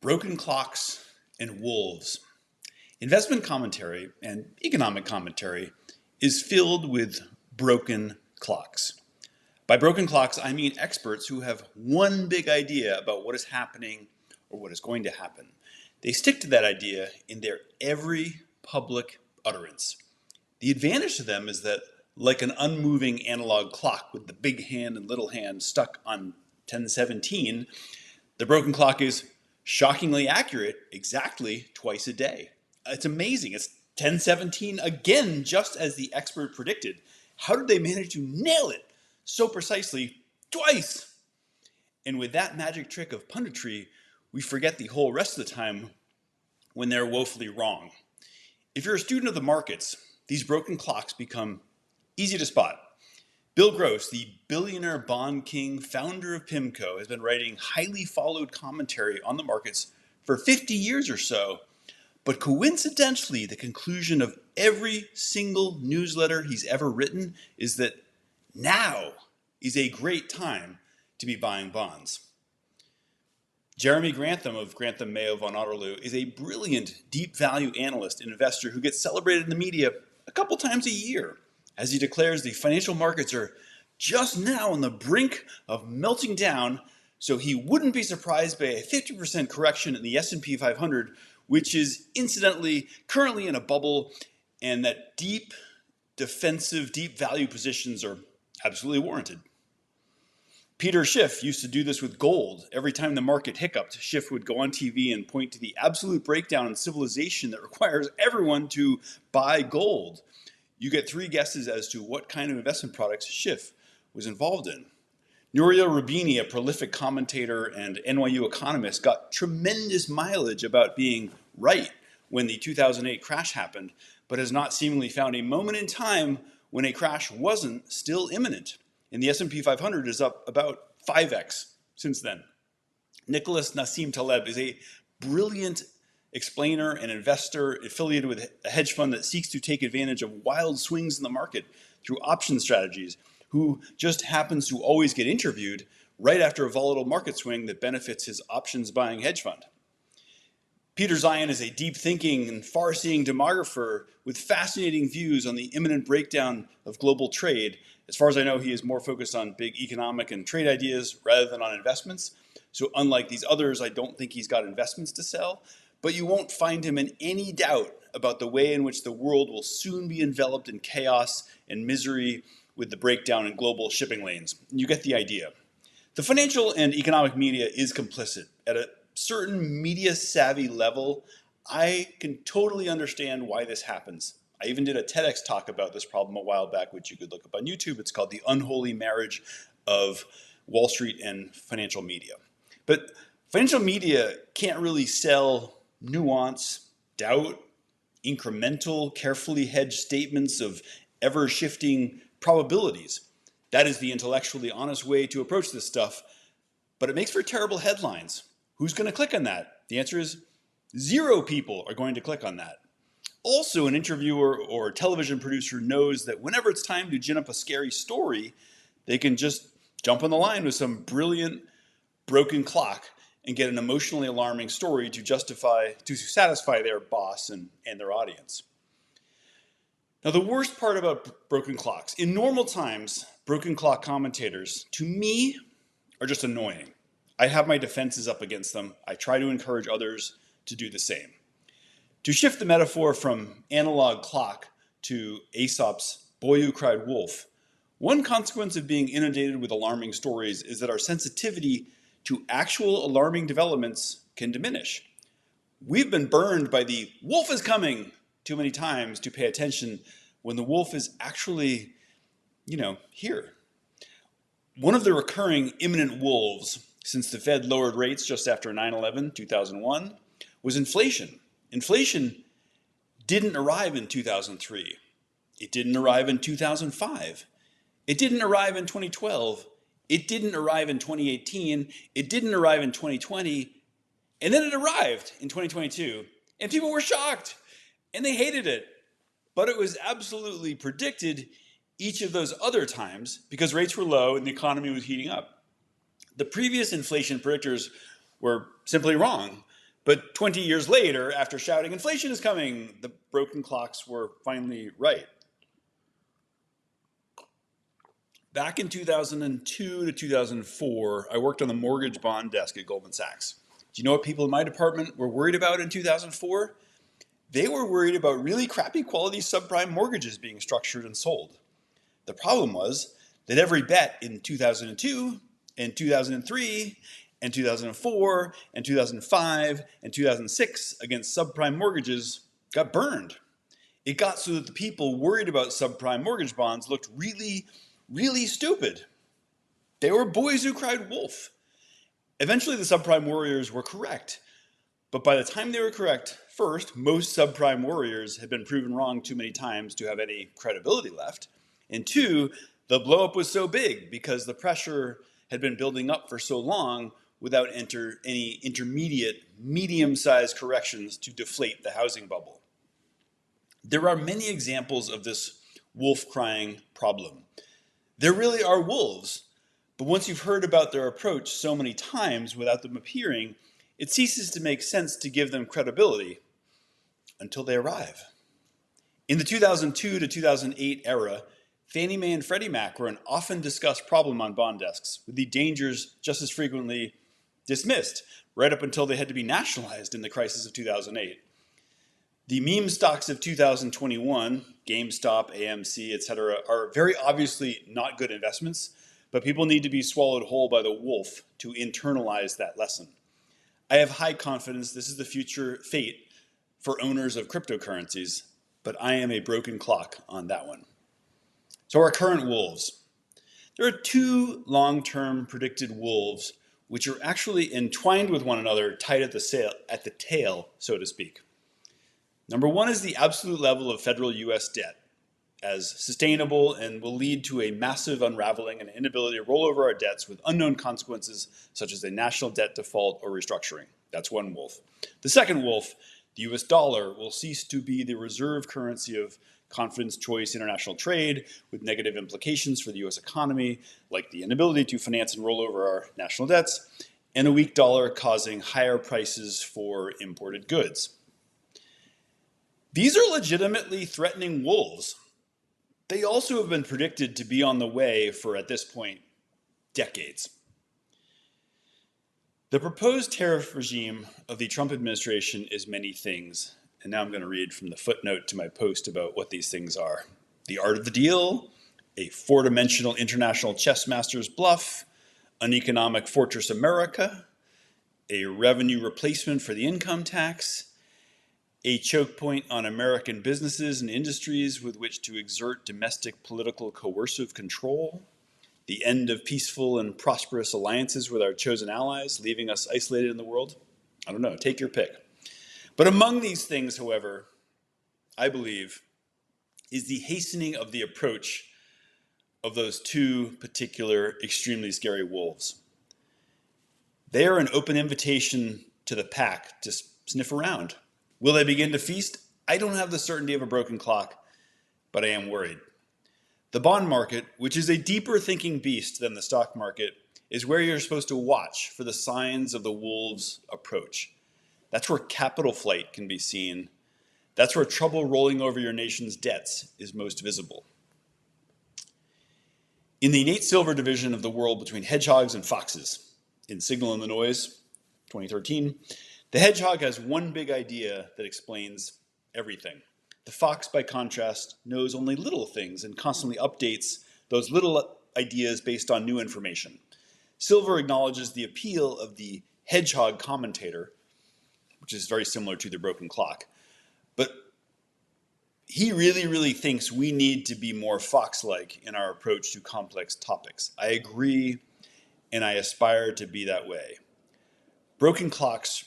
Broken clocks and wolves. Investment commentary and economic commentary is filled with broken clocks. By broken clocks, I mean experts who have one big idea about what is happening or what is going to happen. They stick to that idea in their every public utterance. The advantage to them is that, like an unmoving analog clock with the big hand and little hand stuck on 1017, the broken clock is shockingly accurate exactly twice a day. It's amazing. It's 1017 again, just as the expert predicted. How did they manage to nail it so precisely twice? And with that magic trick of punditry, we forget the whole rest of the time when they're woefully wrong. If you're a student of the markets, these broken clocks become easy to spot. Bill Gross, the billionaire bond king, founder of PIMCO, has been writing highly followed commentary on the markets for 50 years or so. But coincidentally, the conclusion of every single newsletter he's ever written is that now is a great time to be buying bonds. Jeremy Grantham of Grantham Mayo von Otterloo is a brilliant deep value analyst and investor who gets celebrated in the media a couple times a year, as he declares the financial markets are just now on the brink of melting down, so he wouldn't be surprised by a 50% correction in the S&P 500, which is incidentally currently in a bubble, and that deep defensive, deep value positions are absolutely warranted. Peter Schiff used to do this with gold. Every time the market hiccuped, Schiff would go on TV and point to the absolute breakdown in civilization that requires everyone to buy gold. You get three guesses as to what kind of investment products Schiff was involved in. Nouriel Roubini, a prolific commentator and NYU economist, got tremendous mileage about being right when the 2008 crash happened, but has not seemingly found a moment in time when a crash wasn't still imminent. And the S&P 500 is up about 5x since then. Nicholas Nassim Taleb is a brilliant explainer and investor affiliated with a hedge fund that seeks to take advantage of wild swings in the market through option strategies, who just happens to always get interviewed right after a volatile market swing that benefits his options buying hedge fund. Peter Zion is a deep-thinking and far-seeing demographer with fascinating views on the imminent breakdown of global trade. As far as I know, he is more focused on big economic and trade ideas rather than on investments. So unlike these others, I don't think he's got investments to sell. But you won't find him in any doubt about the way in which the world will soon be enveloped in chaos and misery with the breakdown in global shipping lanes. You get the idea. The financial and economic media is complicit. At a certain media-savvy level, I can totally understand why this happens. I even did a TEDx talk about this problem a while back, which you could look up on YouTube. It's called The Unholy Marriage of Wall Street and Financial Media. But financial media can't really sell nuance, doubt, incremental, carefully hedged statements of ever-shifting probabilities. That is the intellectually honest way to approach this stuff, but it makes for terrible headlines. Who's going to click on that? The answer is 0 people are going to click on that. Also, an interviewer or television producer knows that whenever it's time to gin up a scary story, they can just jump on the line with some brilliant broken clock and get an emotionally alarming story to satisfy their boss and their audience. Now, the worst part about broken clocks, in normal times, broken clock commentators, to me, are just annoying. I have my defenses up against them. I try to encourage others to do the same. To shift the metaphor from analog clock to Aesop's boy who cried wolf, one consequence of being inundated with alarming stories is that our sensitivity to actual alarming developments can diminish. We've been burned by the wolf is coming too many times to pay attention when the wolf is actually, here. One of the recurring imminent wolves since the Fed lowered rates just after 9/11, 2001, was inflation. Inflation didn't arrive in 2003. It didn't arrive in 2005. It didn't arrive in 2012. It didn't arrive in 2018. It didn't arrive in 2020. And then it arrived in 2022. And people were shocked. And they hated it. But it was absolutely predicted each of those other times because rates were low and the economy was heating up. The previous inflation predictors were simply wrong. But 20 years later, after shouting inflation is coming, the broken clocks were finally right. Back in 2002 to 2004, I worked on the mortgage bond desk at Goldman Sachs. Do you know what people in my department were worried about in 2004? They were worried about really crappy quality subprime mortgages being structured and sold. The problem was that every bet in 2002 and 2003 and 2004 and 2005 and 2006 against subprime mortgages got burned. It got so that the people worried about subprime mortgage bonds looked really, really stupid. They were boys who cried wolf. Eventually the subprime warriors were correct. But by the time they were correct, first, most subprime warriors had been proven wrong too many times to have any credibility left. And two, the blowup was so big because the pressure had been building up for so long without any intermediate, medium-sized corrections to deflate the housing bubble. There are many examples of this wolf crying problem. There really are wolves, but once you've heard about their approach so many times without them appearing, it ceases to make sense to give them credibility until they arrive. In the 2002 to 2008 era, Fannie Mae and Freddie Mac were an often discussed problem on bond desks, with the dangers just as frequently dismissed, right up until they had to be nationalized in the crisis of 2008. The meme stocks of 2021, GameStop, AMC, etc., are very obviously not good investments, but people need to be swallowed whole by the wolf to internalize that lesson. I have high confidence this is the future fate for owners of cryptocurrencies, but I am a broken clock on that one. So our current wolves. There are two long-term predicted wolves which are actually entwined with one another, tied at the tail, so to speak. Number one is the absolute level of federal US debt as sustainable and will lead to a massive unraveling and inability to roll over our debts with unknown consequences such as a national debt default or restructuring. That's one wolf. The second wolf, the US dollar, will cease to be the reserve currency of confidence choice international trade with negative implications for the US economy, like the inability to finance and roll over our national debts, and a weak dollar causing higher prices for imported goods. These are legitimately threatening wolves. They also have been predicted to be on the way for, at this point, decades. The proposed tariff regime of the Trump administration is many things, and now I'm going to read from the footnote to my post about what these things are. The art of the deal, a four-dimensional international chess master's bluff, an economic fortress America, a revenue replacement for the income tax, a choke point on American businesses and industries with which to exert domestic political coercive control, the end of peaceful and prosperous alliances with our chosen allies, leaving us isolated in the world. I don't know, take your pick. But among these things, however, I believe, is the hastening of the approach of those two particular extremely scary wolves. They are an open invitation to the pack to sniff around. Will they begin to feast? I don't have the certainty of a broken clock, but I am worried. The bond market, which is a deeper thinking beast than the stock market, is where you're supposed to watch for the signs of the wolves' approach. That's where capital flight can be seen. That's where trouble rolling over your nation's debts is most visible. In the Nate Silver division of The World Between Hedgehogs and Foxes, in Signal and the Noise, 2013, the hedgehog has one big idea that explains everything. The fox, by contrast, knows only little things and constantly updates those little ideas based on new information. Silver acknowledges the appeal of the hedgehog commentator, which is very similar to the broken clock, but he really thinks we need to be more fox-like in our approach to complex topics. I agree, and I aspire to be that way. Broken clocks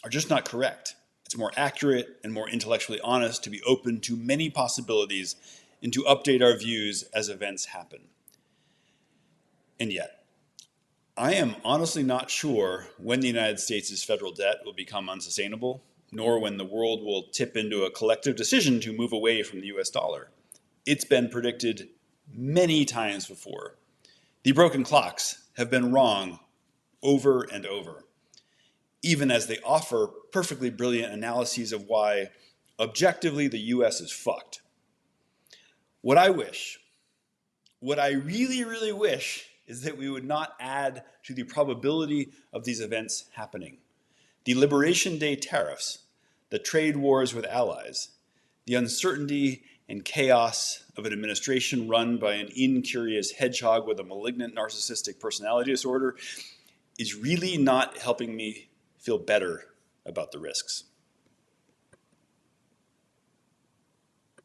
are just not correct. It's more accurate and more intellectually honest to be open to many possibilities and to update our views as events happen. And yet, I am honestly not sure when the United States' federal debt will become unsustainable, nor when the world will tip into a collective decision to move away from the US dollar. It's been predicted many times before. The broken clocks have been wrong over and over. even as they offer perfectly brilliant analyses of why, objectively, the US is fucked. What I wish, what I really, really wish, is that we would not add to the probability of these events happening. The Liberation Day tariffs, the trade wars with allies, the uncertainty and chaos of an administration run by an incurious hedgehog with a malignant narcissistic personality disorder is really not helping me feel better about the risks.